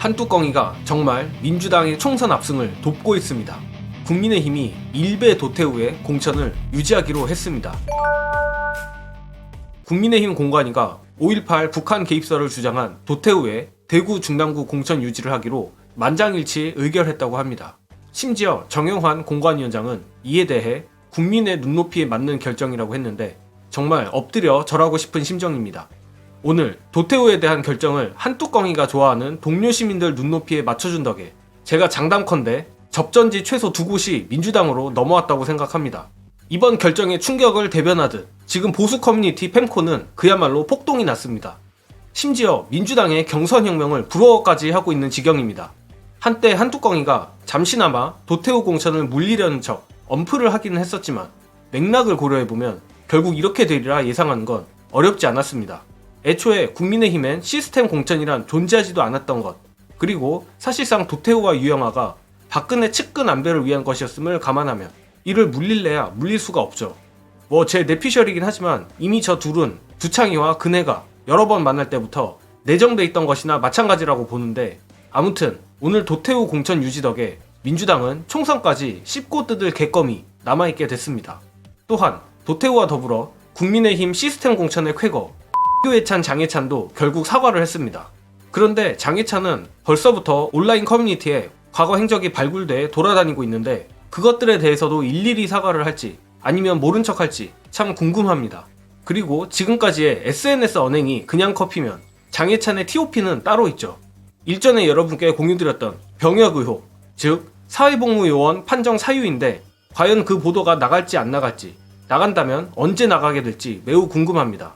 한뚜껑이가 정말 민주당의 총선 압승을 돕고 있습니다. 국민의힘이 일베 도태우의 공천을 유지하기로 했습니다. 국민의힘 공관위가 5.18 북한 개입설을 주장한 도태우의 대구 중남구 공천 유지를 하기로 만장일치 의결했다고 합니다. 심지어 정영환 공관위원장은 이에 대해 국민의 눈높이에 맞는 결정이라고 했는데 정말 엎드려 절하고 싶은 심정입니다. 오늘 도태우에 대한 결정을 한뚜껑이가 좋아하는 동료 시민들 눈높이에 맞춰준 덕에 제가 장담컨대 접전지 최소 2곳이 민주당으로 넘어왔다고 생각합니다. 이번 결정의 충격을 대변하듯 지금 보수 커뮤니티 펜코는 그야말로 폭동이 났습니다. 심지어 민주당의 경선혁명을 부러워까지 하고 있는 지경입니다. 한때 한뚜껑이가 잠시나마 도태우 공천을 물리려는 척 엄프를 하기는 했었지만 맥락을 고려해보면 결국 이렇게 되리라 예상하는 건 어렵지 않았습니다. 애초에 국민의힘엔 시스템 공천이란 존재하지도 않았던 것, 그리고 사실상 도태우와 유영아가 박근혜 측근 안배를 위한 것이었음을 감안하면 이를 물릴래야 물릴 수가 없죠. 제 내피셜이긴 하지만 이미 저 둘은 두창이와 근혜가 여러 번 만날 때부터 내정돼 있던 것이나 마찬가지라고 보는데, 아무튼 오늘 도태우 공천 유지 덕에 민주당은 총선까지 씹고 뜯을 개껌이 남아있게 됐습니다. 또한 도태우와 더불어 국민의힘 시스템 공천의 쾌거 표해찬 장해찬도 결국 사과를 했습니다. 그런데 장해찬은 벌써부터 온라인 커뮤니티에 과거 행적이 발굴돼 돌아다니고 있는데 그것들에 대해서도 일일이 사과를 할지 아니면 모른 척 할지 참 궁금합니다. 그리고 지금까지의 SNS 언행이 그냥 커피면 장해찬의 TOP는 따로 있죠. 일전에 여러분께 공유드렸던 병역 의혹, 즉 사회복무요원 판정 사유인데 과연 그 보도가 나갈지 안 나갈지, 나간다면 언제 나가게 될지 매우 궁금합니다.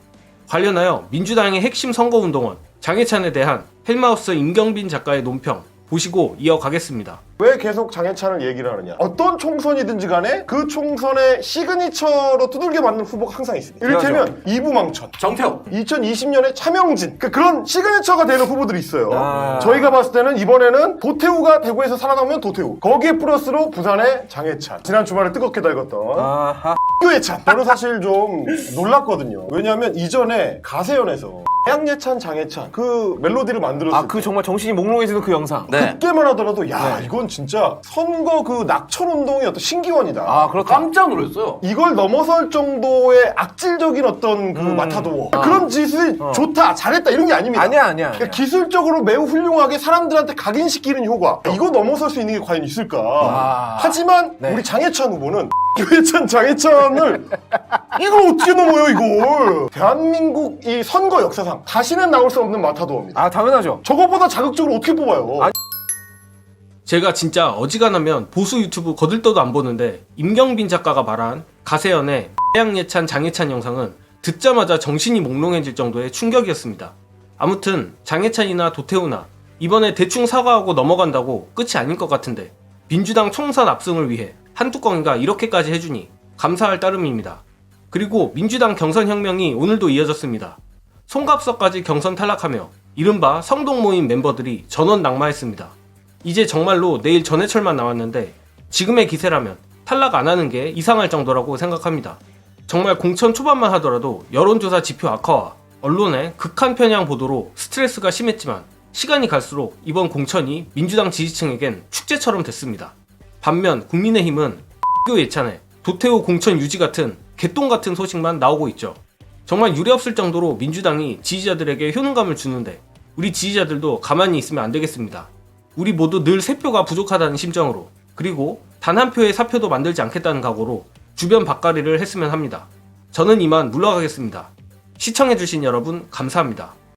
관련하여 민주당의 핵심 선거운동원 장해찬에 대한 헬마우스 임경빈 작가의 논평 보시고 이어가겠습니다. 왜 계속 장해찬을 얘기를 하느냐? 어떤 총선이든지 간에 그 총선의 시그니처로 두들겨 맞는 후보가 항상 있습니다. 이를테면 이부망천, 정태호, 2020년에 차명진, 그런 시그니처가 되는 후보들이 있어요. 저희가 봤을 때는 이번에는 도태우가 대구에서 살아남으면 도태우, 거기에 플러스로 부산의 장해찬, 지난 주말에 뜨겁게 달궜던 표해찬. 저는 사실 좀 놀랐거든요. 왜냐하면 이전에 가세연에서 양예찬, 장해찬 그 멜로디를 만들었을 그 정말 정신이 몽롱해지는 그 영상. 그때만 하더라도 이건 진짜 선거 그 낙천운동의 어떤 신기원이다. 그렇다. 깜짝 놀랐어요. 이걸 넘어설 정도의 악질적인 어떤 그 마타도어 그런 짓이 좋다, 잘했다 이런 게 아닙니다. 아니야. 그러니까 기술적으로 매우 훌륭하게 사람들한테 각인시키는 효과, 이거 넘어설 수 있는 게 과연 있을까? 하지만 우리 장해찬 후보는 장해찬을 이걸 어떻게 넘어요, 이걸. 대한민국 이 선거 역사상 다시는 나올 수 없는 마타도어입니다. 당연하죠. 저거보다 자극적으로 어떻게 뽑아요? 제가 진짜 어지간하면 보수 유튜브 거들떠도 안 보는데 임경빈 작가가 말한 가세연의 양예찬 장해찬 영상은 듣자마자 정신이 몽롱해질 정도의 충격이었습니다. 아무튼 장해찬이나 도태우나 이번에 대충 사과하고 넘어간다고 끝이 아닐 것 같은데 민주당 총선 압승을 위해 한뚜껑이가 이렇게까지 해주니 감사할 따름입니다. 그리고 민주당 경선혁명이 오늘도 이어졌습니다. 송갑석까지 경선 탈락하며 이른바 성동 모임 멤버들이 전원 낙마했습니다. 이제 정말로 내일 전해철만 남았는데 지금의 기세라면 탈락 안 하는 게 이상할 정도라고 생각합니다. 정말 공천 초반만 하더라도 여론조사 지표 악화와 언론의 극한 편향 보도로 스트레스가 심했지만 시간이 갈수록 이번 공천이 민주당 지지층에겐 축제처럼 됐습니다. 반면 국민의힘은 예찬에 도태우 공천 유지 같은 개똥 같은 소식만 나오고 있죠. 정말 유례없을 정도로 민주당이 지지자들에게 효능감을 주는데 우리 지지자들도 가만히 있으면 안 되겠습니다. 우리 모두 늘 3표가 부족하다는 심정으로, 그리고 단 한 표의 사표도 만들지 않겠다는 각오로 주변 밭가리를 했으면 합니다. 저는 이만 물러가겠습니다. 시청해주신 여러분 감사합니다.